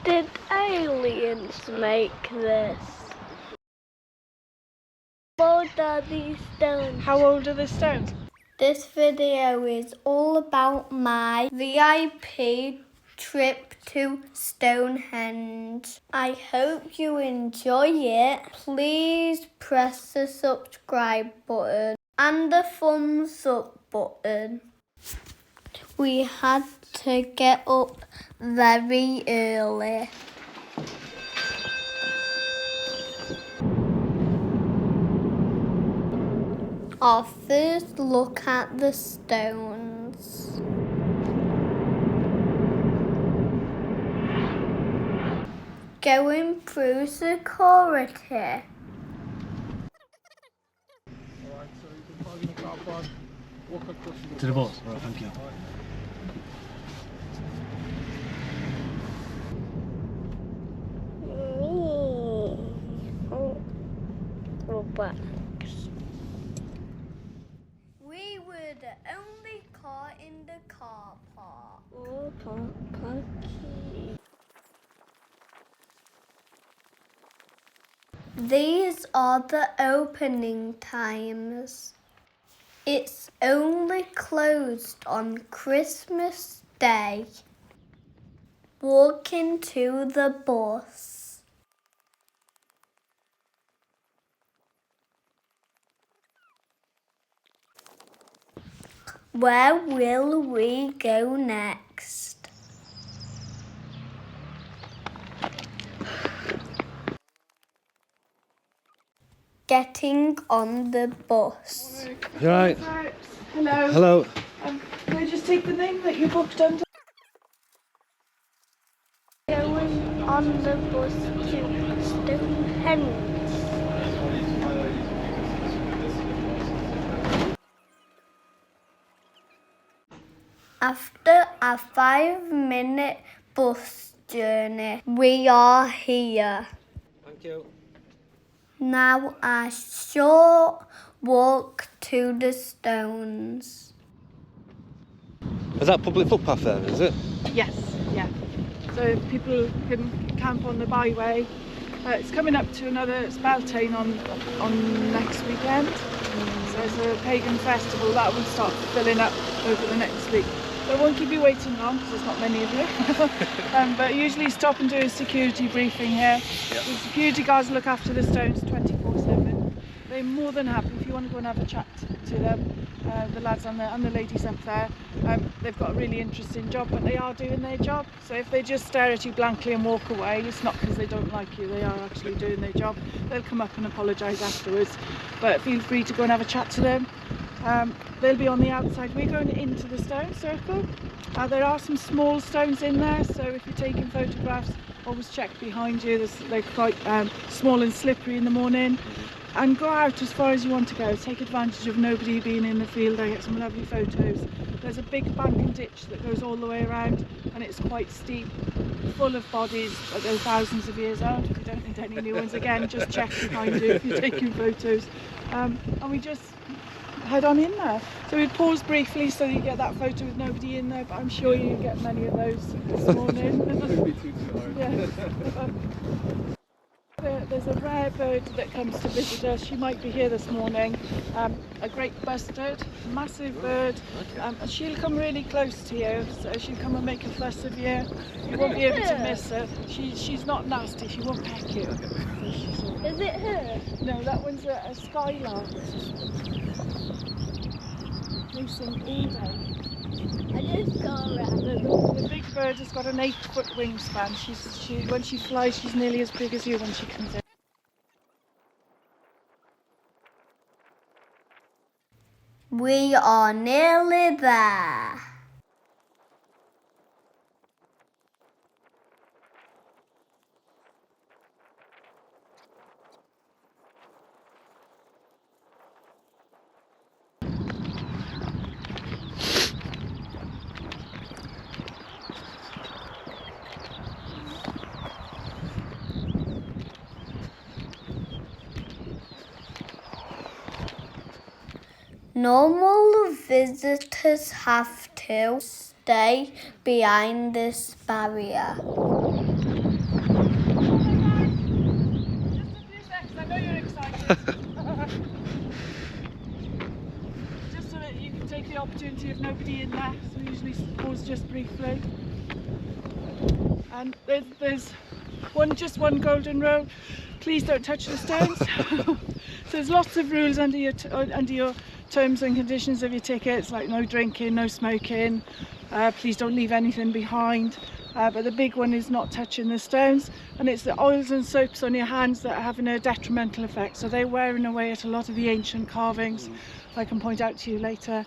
Did aliens make this? How old are these stones? How old are the stones? This video is all about my VIP trip to Stonehenge. I hope you enjoy it. Please press the subscribe button and the thumbs up button. We had to get up very early. Our first look at the stones. Going through security. Alright, so you can park in the car park, walk across To the boss, right, thank you. We were the only car in the car park. These are the opening times. It's only closed on Christmas Day. Walking to the bus. Where will we go next? Getting on the bus. You alright? Hello. Hello. Can I just take the name that you booked under? Going on the bus to Stonehenge. After a 5-minute bus journey, we are here. Thank you. Now a short walk to the stones. Is that public footpath there, is it? Yes, yeah. So people can camp on the byway. It's coming up to another Speltane on next weekend. So there's a pagan festival that will start filling up over the next week. So I won't keep you waiting long because there's not many of you. But usually stop and do a security briefing here. Yep. The security guards look after the stones 24/7. They're more than happy if you want to go and have a chat to them. The lads and the ladies up there. They've got a really interesting job, but they are doing their job. So if they just stare at you blankly and walk away, it's not because they don't like you, they are actually doing their job. They'll come up and apologise afterwards, but feel free to go and have a chat to them. They'll be on the outside. We're going into the stone circle. There are some small stones in there, so if you're taking photographs, always check behind you. They're quite small and slippery in the morning. And go out as far as you want to go. Take advantage of nobody being in the field. I get some lovely photos. There's a big bank and ditch that goes all the way around, and it's quite steep, full of bodies that go thousands of years old. If you don't need any new ones, again, just check behind you if you're taking photos. And we just head on in there. So we pause briefly so you get that photo with nobody in there, but I'm sure you get many of those this morning. Yeah. There's a rare bird that comes to visit us. She might be here this morning. A great bustard, massive bird. And she'll come really close to you, so she'll come and make a fuss of you. You won't be able to miss her. She's not nasty, she won't peck you. Is it her? No, that one's a skylark. Racing all day. I just saw her. The big bird has got an 8-foot wingspan. When she flies, she's nearly as big as you when she comes in. We are nearly there. Normal visitors have to stay behind this barrier. just briefly. And there's just one golden rule. Please don't touch the stones. So there's lots of rules under your terms and conditions of your tickets, like no drinking, no smoking. Please don't leave anything behind. But the big one is not touching the stones, and it's the oils and soaps on your hands that are having a detrimental effect. So they're wearing away at a lot of the ancient carvings, I can point out to you later,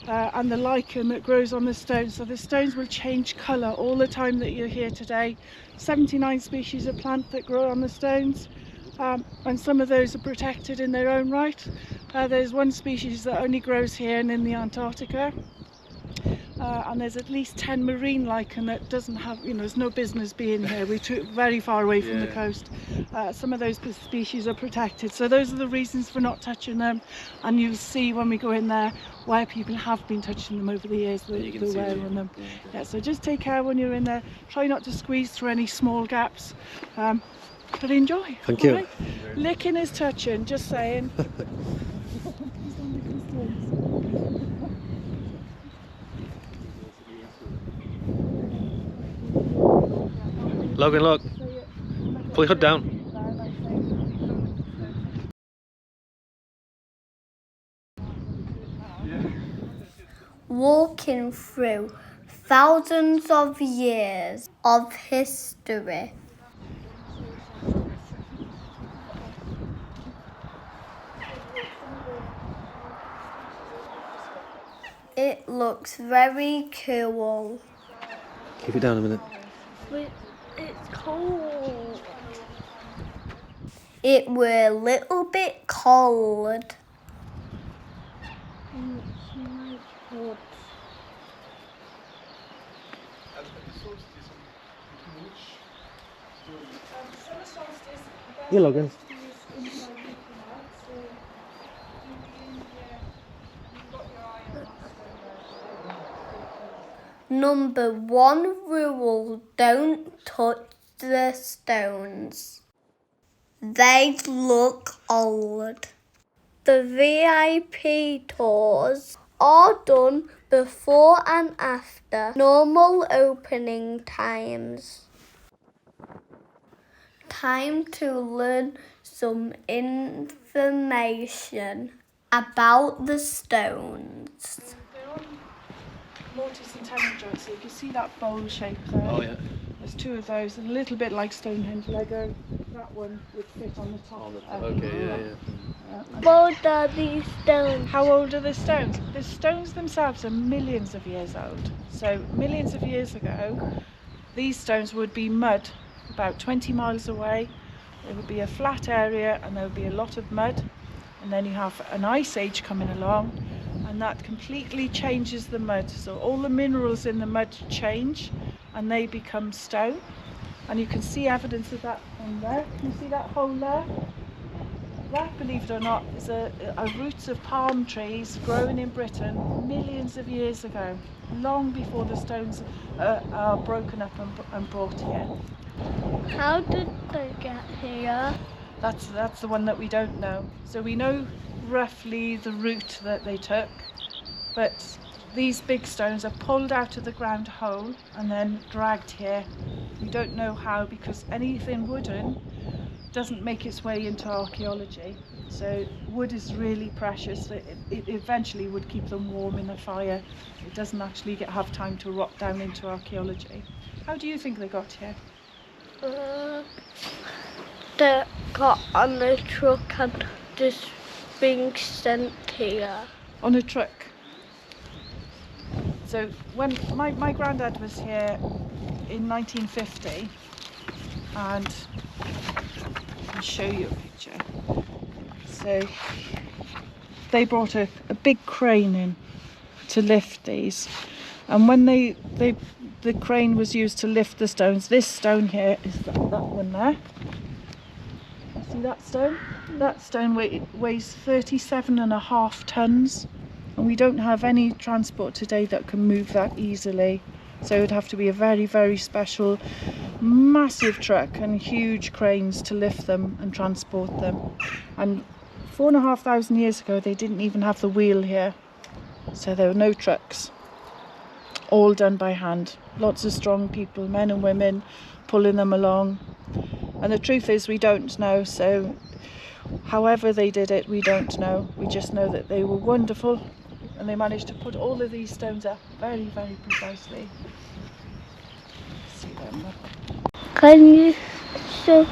and the lichen that grows on the stones. So the stones will change colour all the time that you're here today. 79 species of plant that grow on the stones, and some of those are protected in their own right. There's one species that only grows here and in the Antarctica. And there's at least 10 marine lichen that doesn't have, there's no business being here. We're very far away from the coast. Some of those species are protected. So those are the reasons for not touching them. And you'll see when we go in there where people have been touching them over the years, the wear on them. Yeah, so just take care when you're in there. Try not to squeeze through any small gaps. But enjoy. Thank you. Right? Licking is touching, just saying. Logan, look. Pull your hood down. Walking through thousands of years of history. It looks very cool. Keep it down a minute. But it's cold. It were a little bit cold. Here, Logans. Number 1 rule, don't touch the stones. They look old. The VIP tours are done before and after normal opening times. Time to learn some information about the stones. Mortise and tenon joints. So if you see that bowl shape there, there's 2 of those, and a little bit like Stonehenge Lego. That one would fit on the top. How old are these stones? How old are the stones? The stones themselves are millions of years old. So millions of years ago, these stones would be mud about 20 miles away. There would be a flat area and there would be a lot of mud, and then you have an ice age coming along, and that completely changes the mud. So all the minerals in the mud change and they become stone, and you can see evidence of that on there. Can you see that hole there? That, believe it or not, is a roots of palm trees growing in Britain millions of years ago, long before the stones are broken up and brought here. How did they get here? That's the one that we don't know. So we know roughly the route that they took, but these big stones are pulled out of the ground whole and then dragged here. We don't know how, because anything wooden doesn't make its way into archaeology. So wood is really precious. It eventually would keep them warm in a fire. It doesn't actually have time to rot down into archaeology. How do you think they got here? They got on the truck and just being sent here. On a truck. So when my granddad was here in 1950, and I'll show you a picture. So they brought a big crane in to lift these, and when the crane was used to lift the stones, this stone here is that one there. See that stone? That stone weighs 37.5 tons, and we don't have any transport today that can move that easily. So it would have to be a very, very special, massive truck and huge cranes to lift them and transport them. And 4,500 years ago, they didn't even have the wheel here, so there were no trucks. all done by hand. Lots of strong people, men and women, pulling them along. And the truth is, we don't know, so however they did it, we don't know. We just know that they were wonderful, and they managed to put all of these stones up very, very precisely. See them. Can you show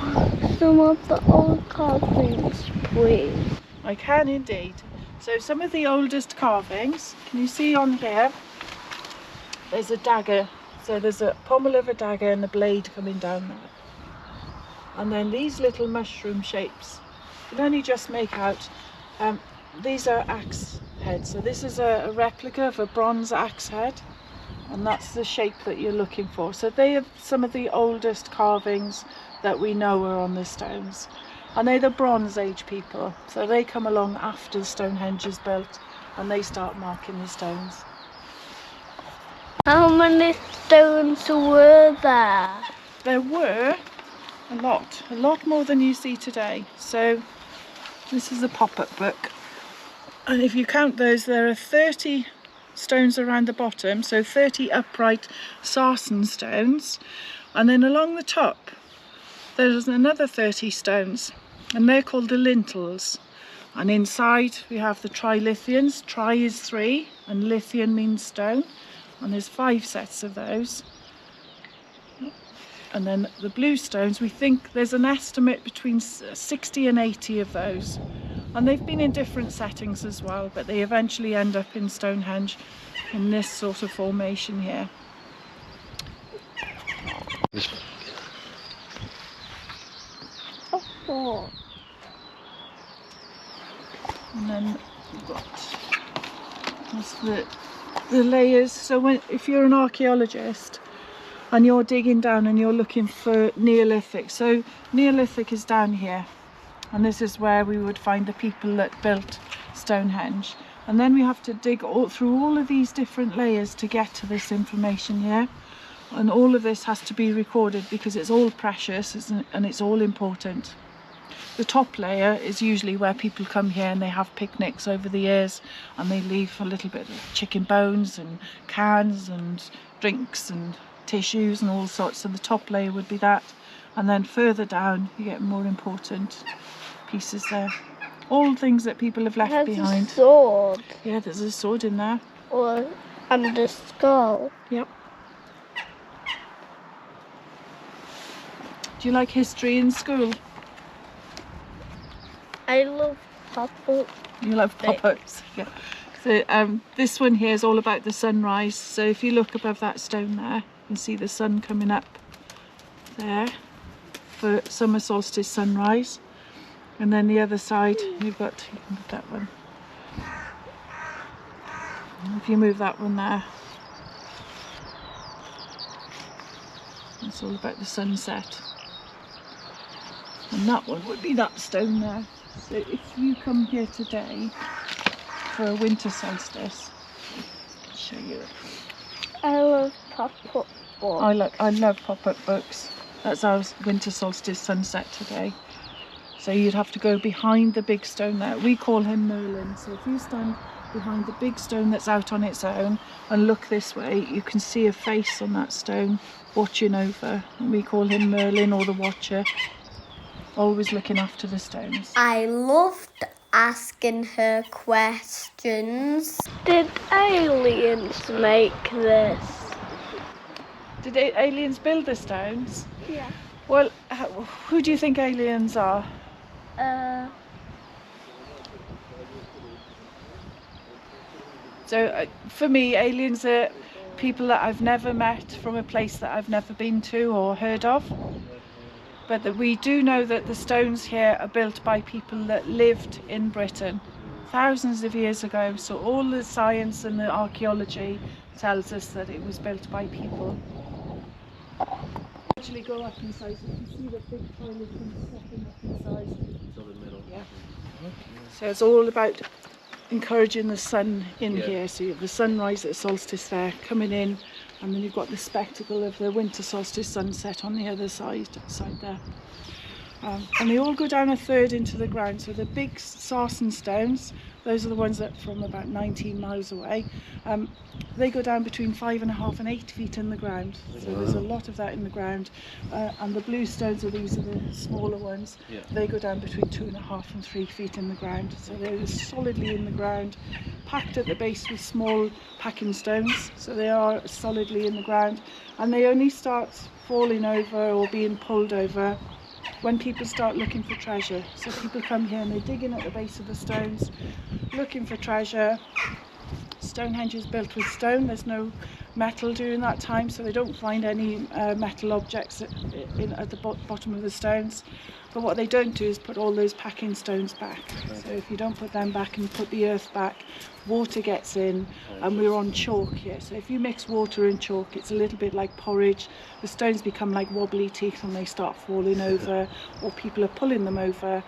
some of the old carvings, please? I can indeed. So some of the oldest carvings, can you see on here, there's a dagger. So there's a pommel of a dagger and a blade coming down there. And then these little mushroom shapes, you can only just make out, these are axe heads. So this is a replica of a bronze axe head, and that's the shape that you're looking for. So they are some of the oldest carvings that we know are on the stones. And they're the Bronze Age people, so they come along after Stonehenge is built and they start marking the stones. How many stones were there? There were a lot more than you see today. So this is a pop-up book, and if you count those, there are 30 stones around the bottom, so 30 upright sarsen stones, and then along the top there's another 30 stones, and they're called the lintels. And inside we have the trilithians. Tri is 3 and lithian means stone, and there's 5 sets of those. And then the blue stones, we think there's an estimate between 60 and 80 of those, and they've been in different settings as well, but they eventually end up in Stonehenge in this sort of formation here. Oh. And then we've got the layers. So if you're an archaeologist and you're digging down and you're looking for Neolithic, so Neolithic is down here, and this is where we would find the people that built Stonehenge. And then we have to dig through all of these different layers to get to this information here, and all of this has to be recorded because it's all precious and it's all important. The top layer is usually where people come here and they have picnics over the years, and they leave a little bit of chicken bones and cans and drinks and tissues and all sorts. So the top layer would be that, and then further down you get more important pieces there. All things that people have left behind. A sword. Yeah, there's a sword in there. And a skull. Yep. Do you like history in school? I love pop-up. You love pop-ups. Yeah. So this one here is all about the sunrise. So if you look above that stone there, you can see the sun coming up there for summer solstice sunrise. And then the other side, you can put that one. If you move that one there, it's all about the sunset. And that one would be that stone there. So if you come here today for a winter solstice, I'll show you it. I love pop-up books. I love pop-up books. That's our winter solstice sunset today. So you'd have to go behind the big stone there. We call him Merlin. So if you stand behind the big stone that's out on its own and look this way, you can see a face on that stone watching over. And we call him Merlin, or the Watcher, always looking after the stones. I loved asking her questions. Did aliens make this? Did aliens build the stones? Yeah. Well, who do you think aliens are? So for me, aliens are people that I've never met from a place that I've never been to or heard of. But that we do know that the stones here are built by people that lived in Britain thousands of years ago. So all the science and the archaeology tells us that it was built by people. Actually go up in size. You can see the big toilet stepping up in size. Yeah. So it's all about encouraging the sun in here. So you have the sunrise at solstice there coming in, and then you've got the spectacle of the winter solstice sunset on the other side there. And they all go down a third into the ground. So the big sarsen stones, those are the ones that from about 19 miles away, they go down between 5.5 and 8 feet in the ground. So there's a lot of that in the ground. And the blue stones, these are the smaller ones. Yeah. They go down between 2.5 and 3 feet in the ground. So they're solidly in the ground, packed at the base with small packing stones. So they are solidly in the ground, and they only start falling over or being pulled over when people start looking for treasure. So people come here and they dig in at the base of the stones looking for treasure. Stonehenge is built with stone. There's no metal during that time, so they don't find any metal objects at the bottom of the stones. But what they don't do is put all those packing stones back. So if you don't put them back and put the earth back, water gets in, and we're on chalk here. So if you mix water and chalk, it's a little bit like porridge. The stones become like wobbly teeth and they start falling over, or people are pulling them over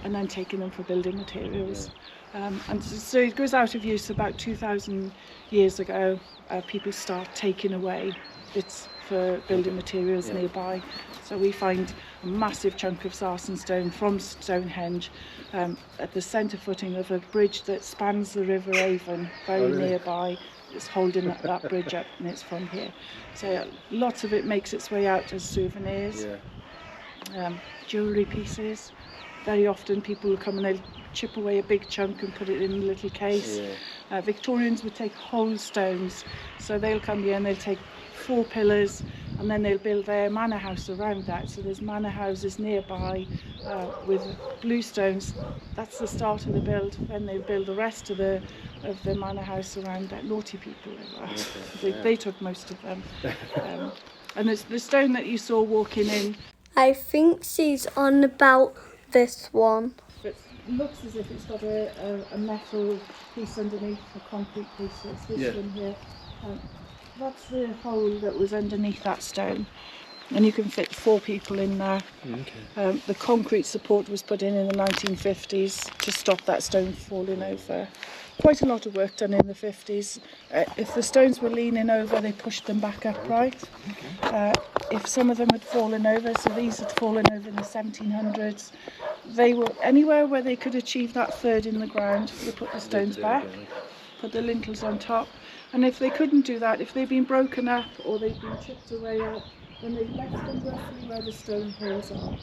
and then taking them for building materials. And so it goes out of use about 2,000 years ago. People start taking away bits for building materials nearby. So we find a massive chunk of sarsen stone from Stonehenge at the centre footing of a bridge that spans the River Avon, very nearby. It's holding that bridge up, and it's from here. So lots of it makes its way out as souvenirs. Jewellery pieces. Very often people will come and they'll chip away a big chunk and put it in a little case. Victorians would take whole stones, so they'll come here and they'll take 4 pillars, and then they'll build their manor house around that. So there's manor houses nearby with blue stones. That's the start of the build. Then they'll build the rest of the manor house around that. Naughty people, they took most of them. And there's the stone that you saw walking in. I think she's on about this one. It looks as if it's got a metal piece underneath, a concrete piece. So it's this one here. That's the hole that was underneath that stone, and you can fit 4 people in there. The concrete support was put in the 1950s to stop that stone falling over. Quite a lot of work done in the 50s. If the stones were leaning over, they pushed them back upright. If some of them had fallen over, so these had fallen over in the 1700s, they were anywhere where they could achieve that third in the ground, they put the stones back, put the lintels on top. And if they couldn't do that, if they'd been broken up or they'd been chipped away up, then they left them roughly where the stone holes are.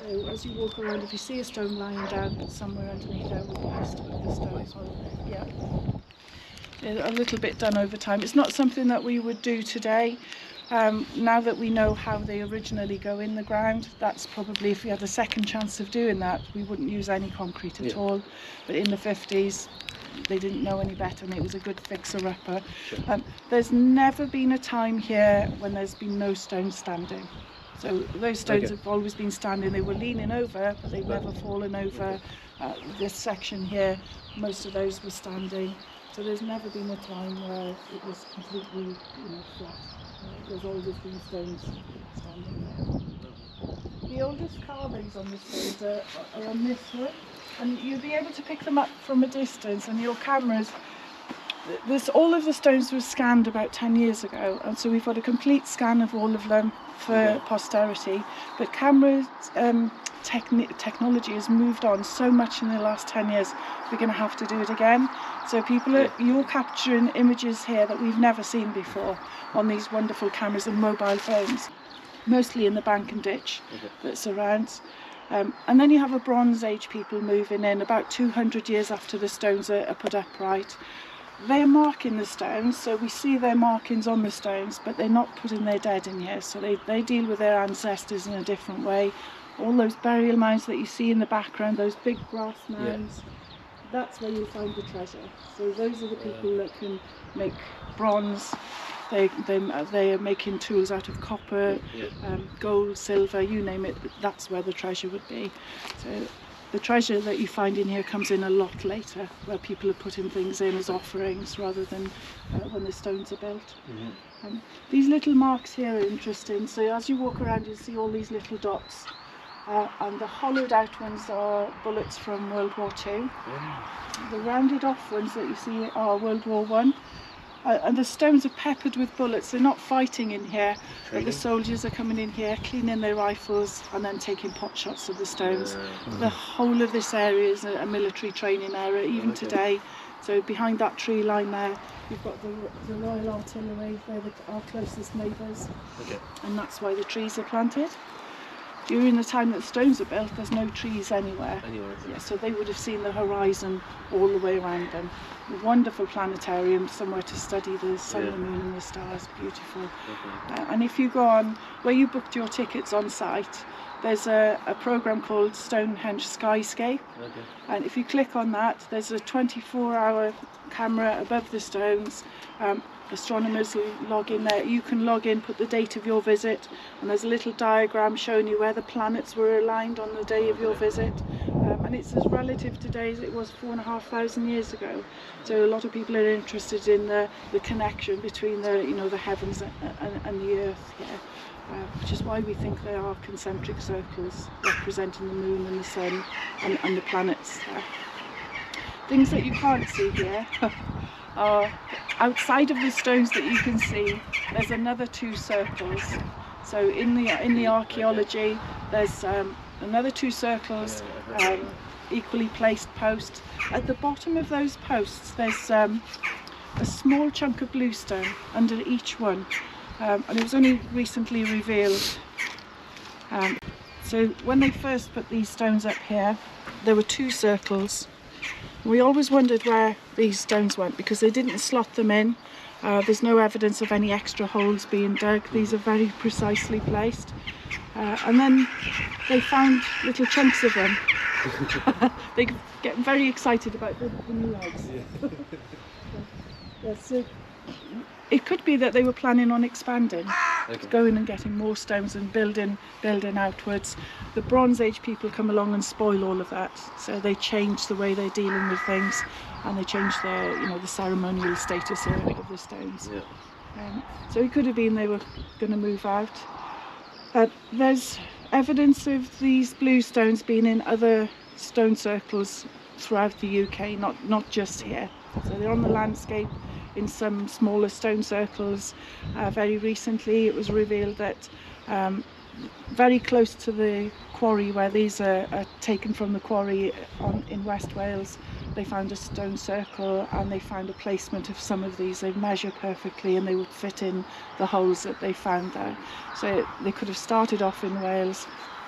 So as you walk around, if you see a stone lying down, somewhere underneath there will be the stone hole. A little bit done over time. It's not something that we would do today. Now that we know how they originally go in the ground, that's probably, if we had a second chance of doing that, we wouldn't use any concrete at all. But in the 50s, they didn't know any better, and it was a good fixer-upper. There's never been a time here when there's been no stones standing. So those stones have always been standing. They were leaning over, but they've never fallen over. This section here, most of those were standing. So there's never been a time where it was completely, flat. There's always been stones standing there. The oldest carvings on the stones are on this one, and you'll be able to pick them up from a distance, and your cameras. All of the stones were scanned about 10 years ago, and so we've got a complete scan of all of them for posterity. But cameras technology has moved on so much in the last 10 years, we're going to have to do it again. So you're capturing images here that we've never seen before on these wonderful cameras and mobile phones, mostly in the bank and ditch that surrounds. And then you have a Bronze Age people moving in about 200 years after the stones are put upright. They're marking the stones, so we see their markings on the stones, but they're not putting their dead in here, so they deal with their ancestors in a different way. All those burial mounds that you see in the background, those big grass mounds, that's where you'll find the treasure. So those are the people that can make bronze. They are making tools out of copper, gold, silver, you name it, that's where the treasure would be. So the treasure that you find in here comes in a lot later, where people are putting things in as offerings rather than when the stones are built. These little marks here are interesting. So as you walk around, you'll see all these little dots. And the hollowed out ones are bullets from World War II. The rounded off ones that you see are World War I. And the stones are peppered with bullets. They're not fighting in here, but Training. the soldiers are coming in here, cleaning their rifles and then taking pot shots of the stones. The whole of this area is a military training area, even today. So behind that tree line there, you've got the Royal Artillery. They're our closest neighbours, and that's why the trees are planted. During the time that the stones are built, there's no trees anywhere. Yeah, so they would have seen the horizon all the way around them. A wonderful planetarium, somewhere to study the sun, the moon and the stars. Beautiful. And if you go on, where you booked your tickets on site, there's a programme called Stonehenge Skyscape. And if you click on that, there's a 24-hour camera above the stones. Astronomers will log in there. You can log in, put the date of your visit, and there's a little diagram showing you where the planets were aligned on the day of your visit. And it's as relative today as it was 4,500 years ago. So a lot of people are interested in the connection between the heavens and the earth here, which is why we think they are concentric circles representing the moon and the sun and the planets there. Things that you can't see here are outside of the stones that you can see. There's another 2 circles. So in the archaeology, there's another 2 circles, equally placed posts. At the bottom of those posts, there's a small chunk of bluestone under each one, and it was only recently revealed. So when they first put these stones up here, there were 2 circles. We always wondered where these stones went because they didn't slot them in. There's no evidence of any extra holes being dug. These are very precisely placed. And then they found little chunks of them. They get very excited about the new eggs. So it could be that they were planning on expanding, going and getting more stones and building outwards. The Bronze Age people come along and spoil all of that, so they change the way they're dealing with things, and they change the ceremonial status of the stones. So it could have been they were going to move out. There's evidence of these blue stones being in other stone circles throughout the UK, not just here. So they're on the landscape in some smaller stone circles. Very recently it was revealed that very close to the quarry where these are taken from the quarry in West Wales, they found a stone circle, and they found a placement of some of these. They measure perfectly and they would fit in the holes that they found there. So they could have started off in Wales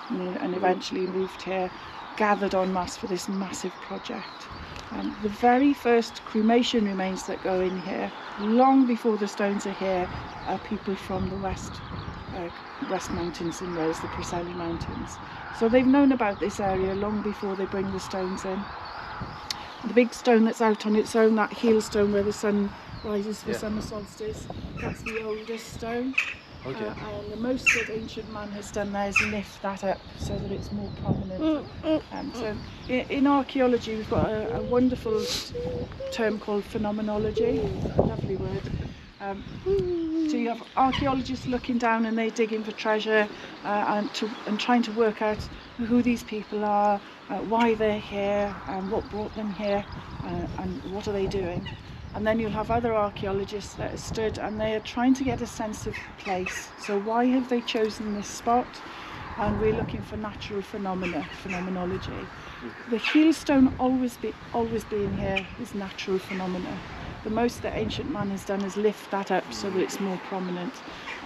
and eventually moved here, gathered en masse for this massive project. The very first cremation remains that go in here, long before the stones are here, are people from the West Mountains in Wales, the Preseli Mountains. So they've known about this area long before they bring the stones in. The big stone that's out on its own, that heel stone where the sun rises for summer solstice, that's the oldest stone. And the most that ancient man has done there is lift that up so that it's more prominent. So in archaeology we've got a wonderful term called phenomenology, a lovely word. So you have archaeologists looking down and they're digging for treasure and trying to work out who these people are, why they're here, and what brought them here, and what are they doing. And then you'll have other archaeologists that are stood and they are trying to get a sense of place. So why have they chosen this spot? And we're looking for natural phenomenology. The heel stone always being here is natural phenomena. The most that ancient man has done is lift that up so that it's more prominent.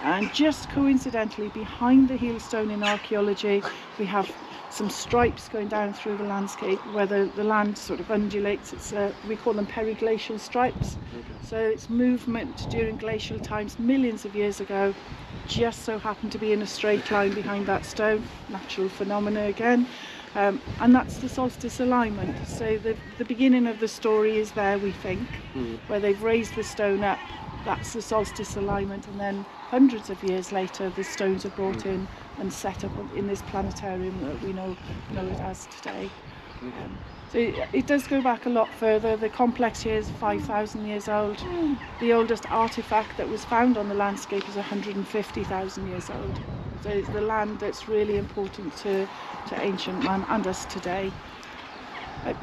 And just coincidentally, behind the heel stone in archaeology, we have some stripes going down through the landscape where the land sort of undulates. We call them periglacial stripes. So it's movement during glacial times millions of years ago, just so happened to be in a straight line behind that stone. Natural phenomena again. And that's the solstice alignment. So the beginning of the story is there, we think, where they've raised the stone up. That's the solstice alignment, and then hundreds of years later the stones are brought in and set up in this planetarium that we know it as today. So it does go back a lot further. The complex here is 5,000 years old. The oldest artefact that was found on the landscape is 150,000 years old. So it's the land that's really important to ancient man and us today.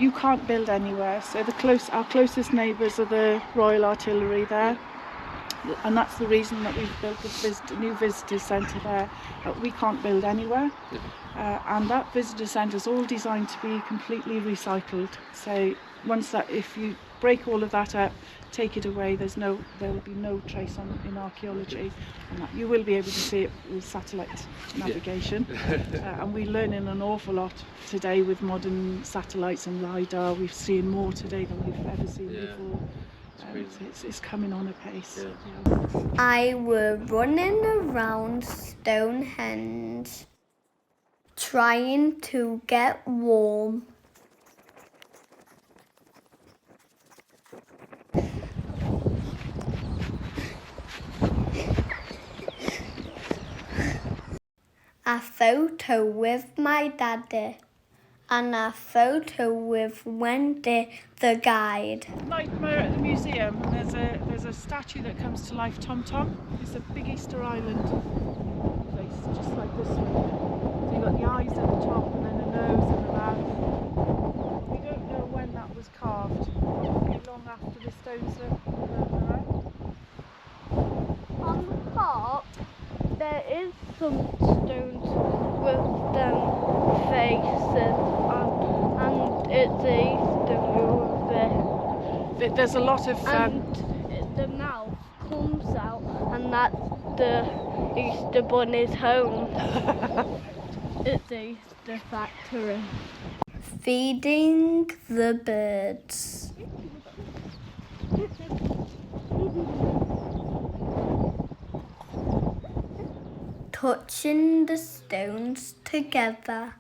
You can't build anywhere, so our closest neighbours are the Royal Artillery there. and that's the reason that we've built this new visitor centre there. We can't build anywhere, and that visitor centre is all designed to be completely recycled. So if you break all of that up, take it away, there will be no trace in archaeology, and that you will be able to see it with satellite navigation. And we're learning an awful lot today with modern satellites and LiDAR. We've seen more today than we've ever seen before. It's coming on apace. I were running around Stonehenge trying to get warm. A photo with my daddy and a photo with Wendy the guide. Tonight we're at the museum, and there's a statue that comes to life, Tom Tom. It's a big Easter Island place, just like this one. So you've got the eyes at the top and then the nose and the mouth. We don't know when that was carved, probably long after the stones are around. On the top there is some stones with them faces and it's a Easter movie. There's a lot of and the mouth comes out and that's the Easter Bunny's home. It's the Easter factory. Feeding the birds. Touching the stones together.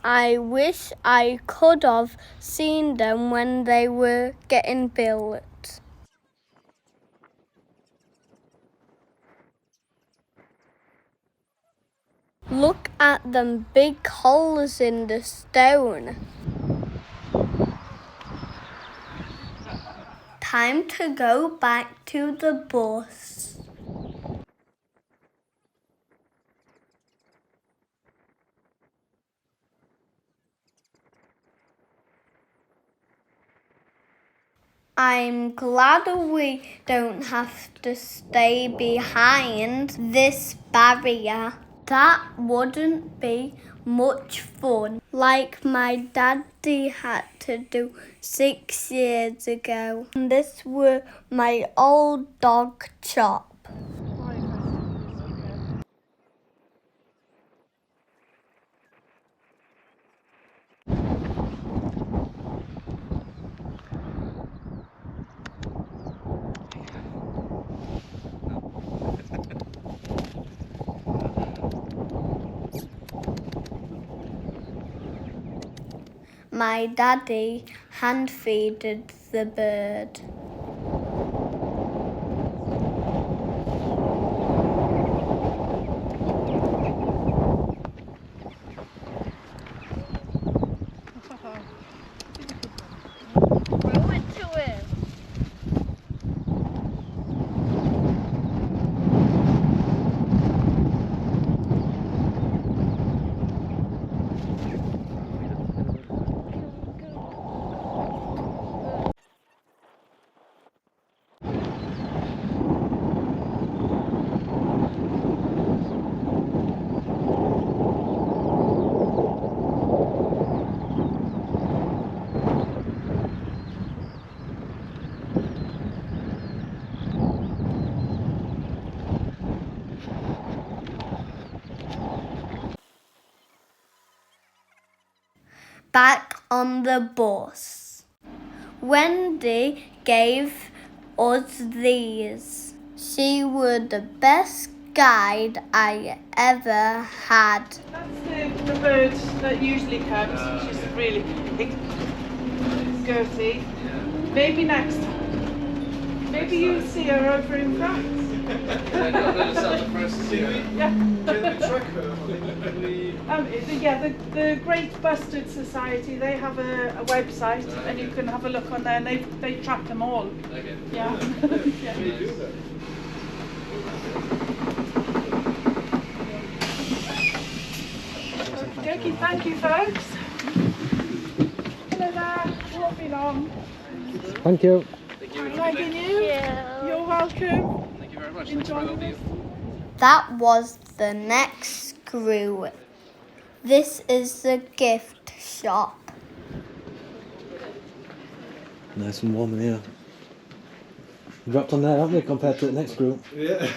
I wish I could have seen them when they were getting built. Look at them big holes in the stone. Time to go back to the bus. I'm glad we don't have to stay behind this barrier. That wouldn't be much fun, like my daddy had to do 6 years ago. And this were my old dog Chop. My daddy hand-feeded the bird. Throw it to him. Back on the bus. Wendy gave us these. She was the best guide I ever had. That's the bird that usually comes. She's really girthy. Maybe next time. Maybe you'll see her over in France. Yeah. Can we track her? The Great Bustard Society, they have a website and you can have a look on there and they track them all. Okay. Yeah. Yeah. They do that. Okay, thank you folks. Hello there, won't be long. Thank you. Thanking you. You're welcome. Thank you very much. Enjoy this. That was the next screw. This is the gift shop. Nice and warm in here. Dropped on there, haven't we, compared to the next group? Yeah.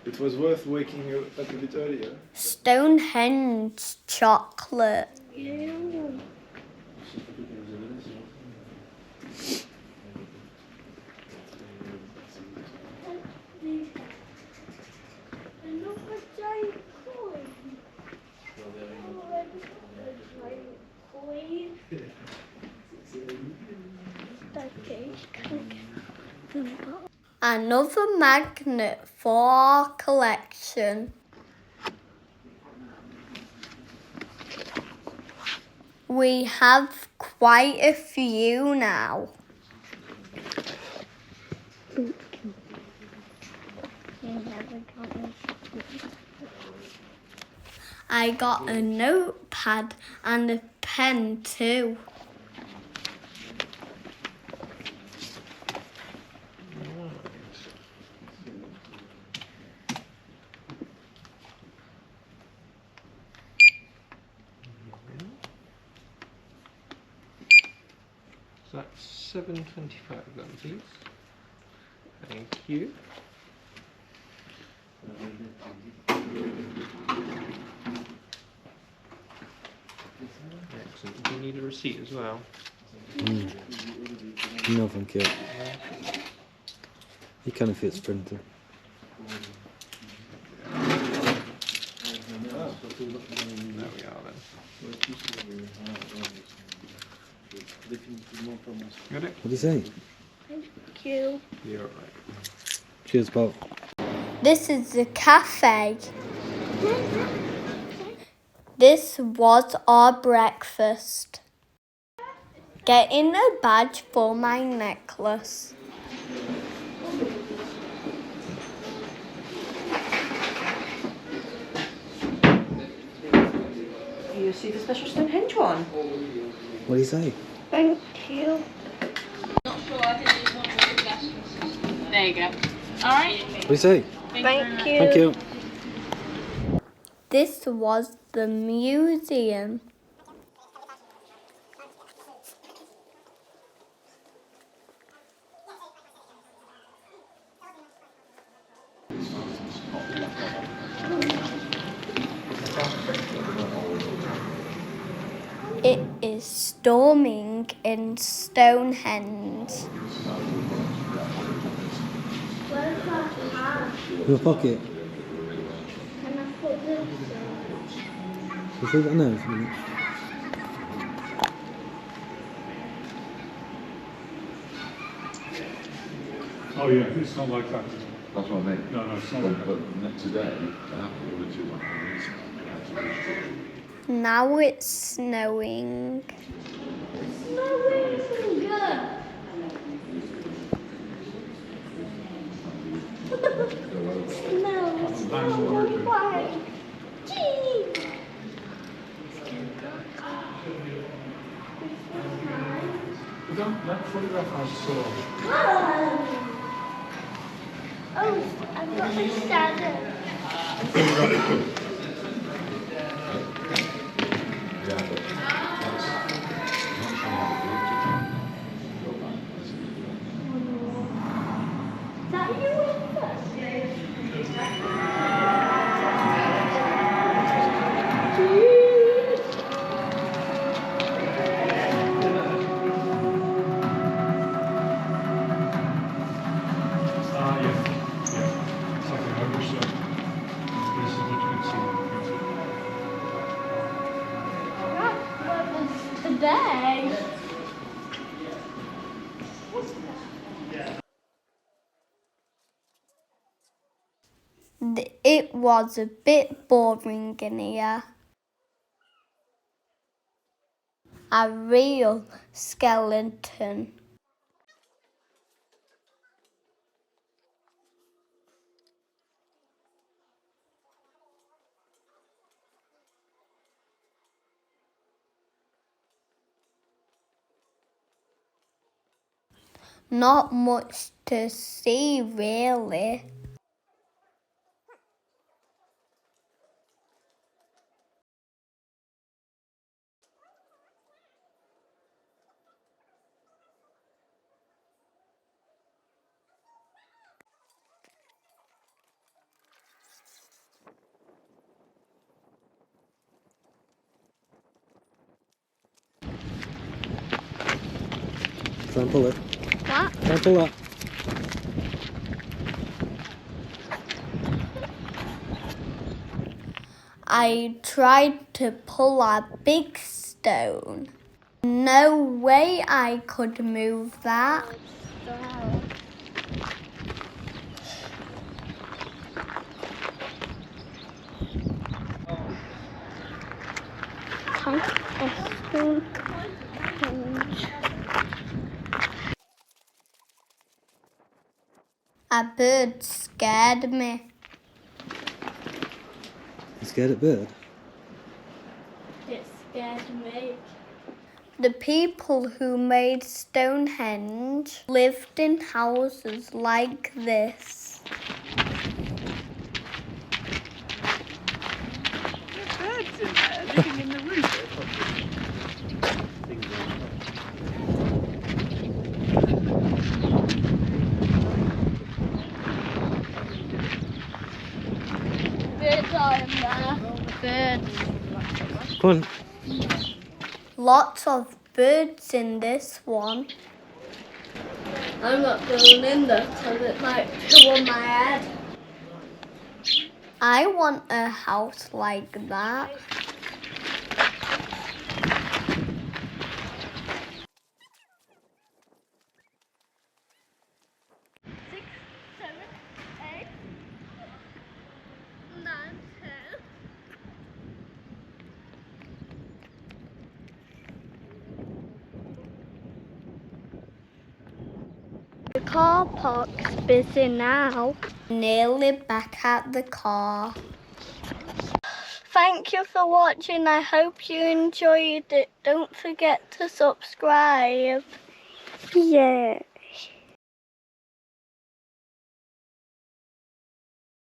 It was worth waking up a bit earlier. Stonehenge chocolate. Another magnet for our collection. We have quite a few now. I got a notepad and a pen too. So that's $7.25 then, please. Thank you. Excellent. Do you need a receipt as well? No, thank you. He kind of fits printer. There we are then. Got it? What do you say? Thank you. You're right. Cheers, Paul. This is the cafe. This was our breakfast. Getting a badge for my necklace. You see the special Stonehenge one? What do you say? Thank you. There you go. Alright. What do you say? Thank you. Thank you. This was the museum. It is storming in Stonehenge. Where's that hat? Your pocket. Can I put this Just leave it on there for a minute. Oh yeah, it's not like that. That's what I mean. No, it's not like that. But today, I have to order 2 Now it's snowing. That photograph I saw. Oh, I've got my shadow. Is that you in first? Yeah. It's like an overshot. This is what you can see. That was today. It was a bit boring in here. A real skeleton. Not much to see, really. Try and pull it. What? Try and pull that. I tried to pull a big stone. No way I could move that. A bird scared me. You scared of bird? It scared me. The people who made Stonehenge lived in houses like this. Birds in there living in the roof. Birds are in there. Birds. Come on. Lots of birds in this one. I'm not going in there because it might poo on my head. I want a house like that. The car park's busy now. Nearly back at the car. Thank you for watching. I hope you enjoyed it. Don't forget to subscribe. Yeah.